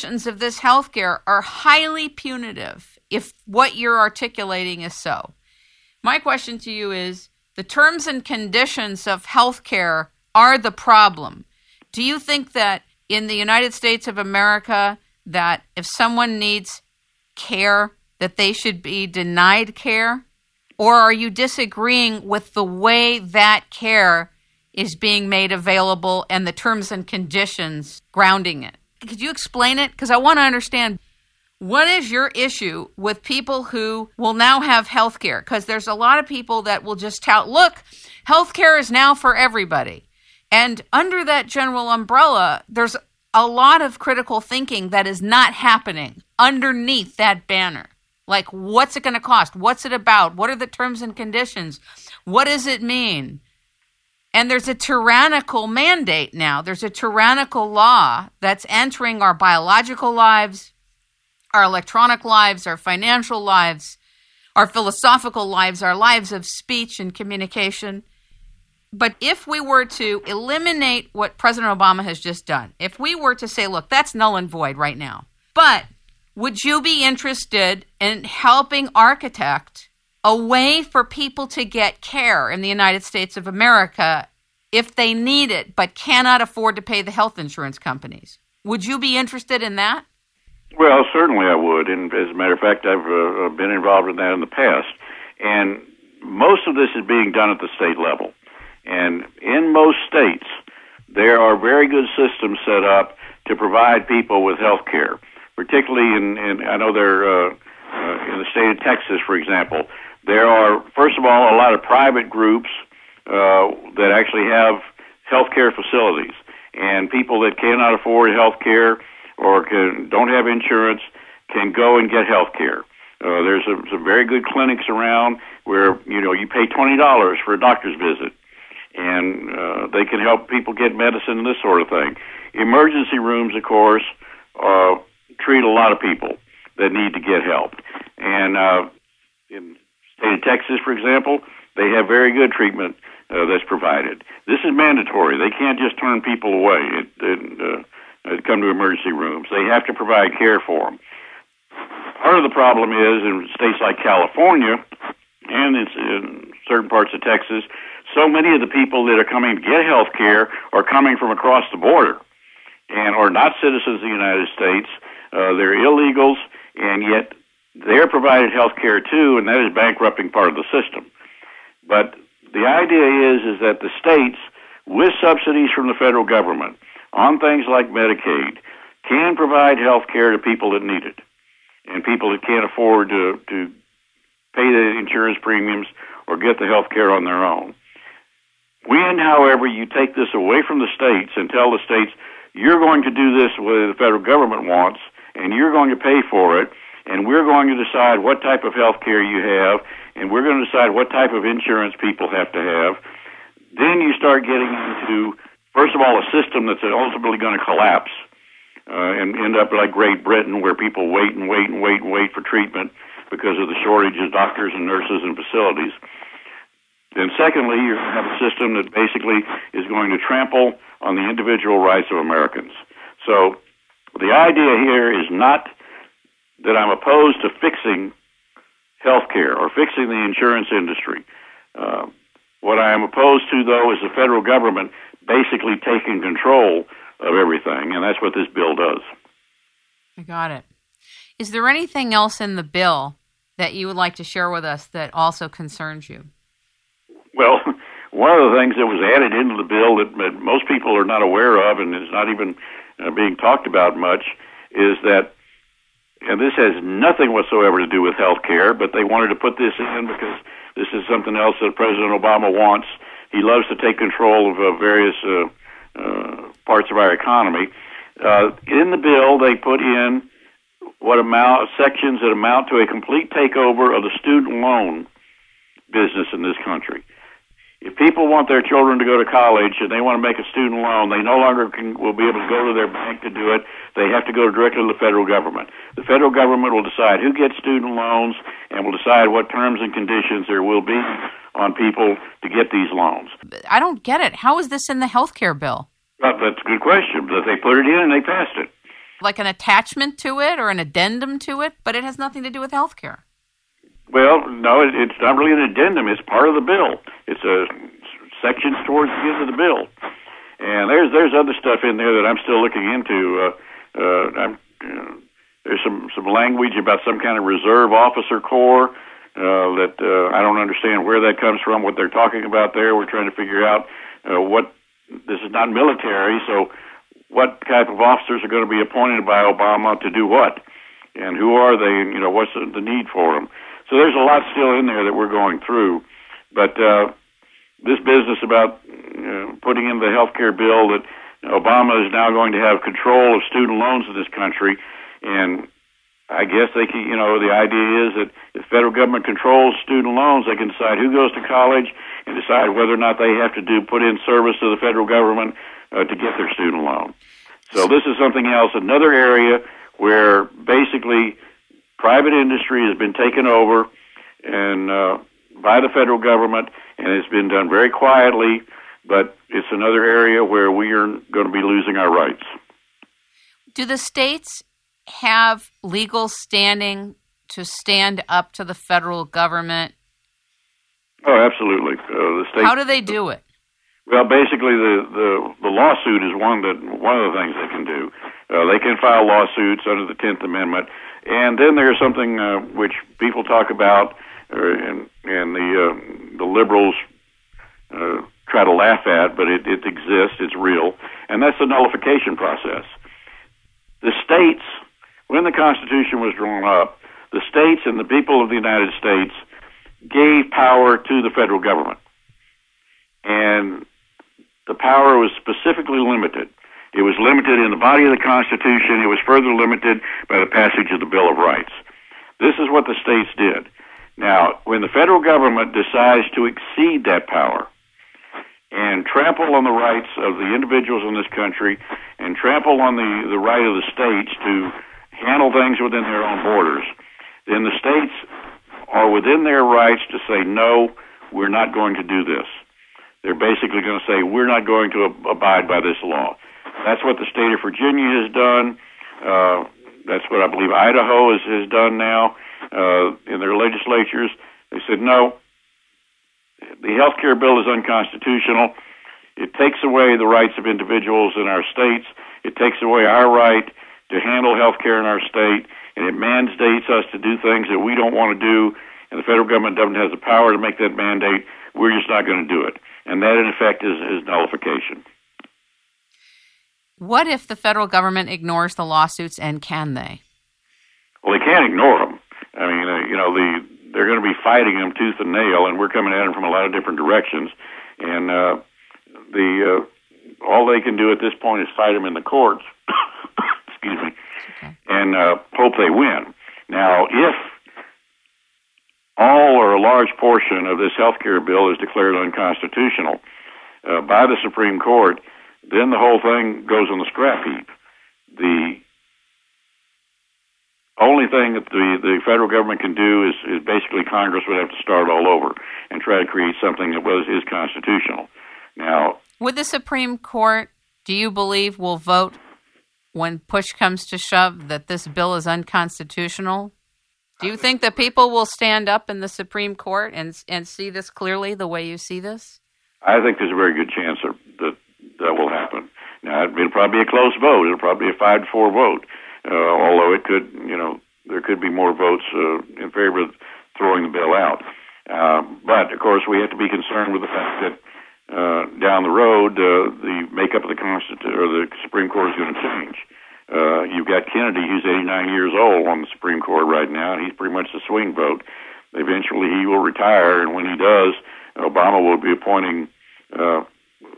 conditions of this health care are highly punitive if what you're articulating is so. My question to you is, the terms and conditions of health care are the problem. Do you think that in the United States of America, that if someone needs care, that they should be denied care? Or are you disagreeing with the way that care is being made available and the terms and conditions grounding it? Could you explain it? Because I want to understand, what is your issue with people who will now have health care? Because there's a lot of people that will just tout, look, health care is now for everybody. And under that general umbrella, there's a lot of critical thinking that is not happening underneath that banner. Like, what's it going to cost? What's it about? What are the terms and conditions? What does it mean? And there's a tyrannical mandate now. There's a tyrannical law that's entering our biological lives, our electronic lives, our financial lives, our philosophical lives, our lives of speech and communication. But if we were to eliminate what President Obama has just done, if we were to say, look, that's null and void right now, but would you be interested in helping architect a way for people to get care in the United States of America if they need it but cannot afford to pay the health insurance companies? Would you be interested in that? Well, certainly I would. And as a matter of fact, I've been involved in that in the past. And most of this is being done at the state level. And in most states, there are very good systems set up to provide people with health care. Particularly I know there in the state of Texas, for example, there are, first of all, a lot of private groups that actually have health care facilities. And people that cannot afford health care or don't have insurance can go and get health care. There's some very good clinics around where, you pay $20 for a doctor's visit. And they can help people get medicine and this sort of thing. Emergency rooms, of course, treat a lot of people that need to get help. And in the state of Texas, for example, they have very good treatment that's provided. This is mandatory. They can't just turn people away and come to emergency rooms. They have to provide care for them. Part of the problem is in states like California and in certain parts of Texas, so many of the people that are coming to get health care are coming from across the border and are not citizens of the United States. They're illegals, and yet they're provided health care too, and that is bankrupting part of the system. But the idea is that the states, with subsidies from the federal government on things like Medicaid, can provide health care to people that need it and people that can't afford to pay the insurance premiums or get the health care on their own. When, however, you take this away from the states and tell the states, you're going to do this the way the federal government wants, and you're going to pay for it, and we're going to decide what type of health care you have, and we're going to decide what type of insurance people have to have, then you start getting into, first of all, a system that's ultimately going to collapse and end up like Great Britain, where people wait for treatment because of the shortage of doctors and nurses and facilities. Then secondly, you have a system that basically is going to trample on the individual rights of Americans. So the idea here is not that I'm opposed to fixing health care or fixing the insurance industry. What I am opposed to, though, is the federal government basically taking control of everything, and that's what this bill does. I got it. Is there anything else in the bill that you would like to share with us that also concerns you? Well, one of the things that was added into the bill that most people are not aware of and is not even being talked about much is that, and this has nothing whatsoever to do with health care, but they wanted to put this in because this is something else that President Obama wants. He loves to take control of various parts of our economy. In the bill, they put in sections that amount to a complete takeover of the student loan business in this country. If people want their children to go to college and they want to make a student loan, they no longer will be able to go to their bank to do it. They have to go directly to the federal government. The federal government will decide who gets student loans and will decide what terms and conditions there will be on people to get these loans. I don't get it. How is this in the health care bill? Well, that's a good question. But they put it in and they passed it. like an attachment to it or an addendum to it, but it has nothing to do with health care. Well, no, it's not really an addendum. It's part of the bill. It's a section towards the end of the bill. And there's other stuff in there that I'm still looking into. There's some language about some kind of reserve officer corps that I don't understand where that comes from, what they're talking about there. We're trying to figure out what this is not military, so what type of officers are going to be appointed by Obama to do what, and who are they, and what's the need for them. So there's a lot still in there that we're going through, but this business about putting in the health care bill that Obama is now going to have control of student loans in this country, and I guess they can, the idea is that if the federal government controls student loans, they can decide who goes to college and decide whether or not they have to put in service to the federal government to get their student loan. So this is something else, another area where basically private industry has been taken over and by the federal government, and it's been done very quietly, but it's another area where we are going to be losing our rights. Do the states have legal standing to stand up to the federal government? Oh, absolutely. The states, how do they do it? Well, basically, the lawsuit is one of the things they can do. They can file lawsuits under the 10th Amendment, and then there's something which people talk about, and the liberals try to laugh at, but it exists, it's real, and that's the nullification process. The states, when the Constitution was drawn up, the states and the people of the United States gave power to the federal government. And the power was specifically limited. It was limited in the body of the Constitution. It was further limited by the passage of the Bill of Rights. This is what the states did. Now, when the federal government decides to exceed that power and trample on the rights of the individuals in this country and trample on the right of the states to handle things within their own borders, then the states are within their rights to say, no, we're not going to do this. They're basically going to say, we're not going to abide by this law. That's what the state of Virginia has done. That's what I believe Idaho has done now in their legislatures. They said, no, the health care bill is unconstitutional. It takes away the rights of individuals in our states. It takes away our right to handle health care in our state, and it mandates us to do things that we don't want to do, and the federal government doesn't have the power to make that mandate. We're just not going to do it. And that, in effect, is nullification. What if the federal government ignores the lawsuits, and can they? Well, they can't ignore them. I mean, they're going to be fighting them tooth and nail, and we're coming at them from a lot of different directions. And all they can do at this point is fight them in the courts, excuse me, okay, and hope they win. Now, if all or a large portion of this health care bill is declared unconstitutional by the Supreme Court, then the whole thing goes on the scrap heap. The only thing that the federal government can do is basically Congress would have to start all over and try to create something that is constitutional. Now, would the Supreme Court, do you believe, will vote when push comes to shove that this bill is unconstitutional? Do you think that people will stand up in the Supreme Court and see this clearly the way you see this? I think there's a very good chance that will happen. Now, it'll probably be a close vote. It'll probably be a 5-4 vote, although it could, there could be more votes in favor of throwing the bill out. But, of course, we have to be concerned with the fact that down the road, the makeup of the Supreme Court is going to change. You've got Kennedy, who's 89 years old on the Supreme Court right now, and he's pretty much the swing vote. Eventually, he will retire, and when he does, Obama will be appointing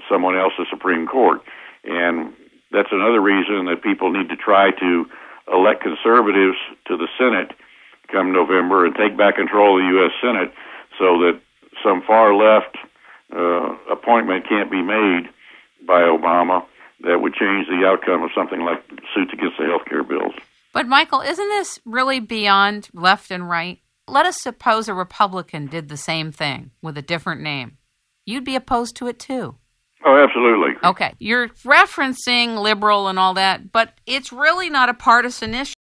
someone else to the Supreme Court. And that's another reason that people need to try to elect conservatives to the Senate come November and take back control of the U.S. Senate so that some far-left appointment can't be made by Obama that would change the outcome of something like suits against the health care bills. But, Michael, isn't this really beyond left and right? Let us suppose a Republican did the same thing with a different name. You'd be opposed to it, too. Oh, absolutely. Okay. You're referencing liberal and all that, but it's really not a partisan issue.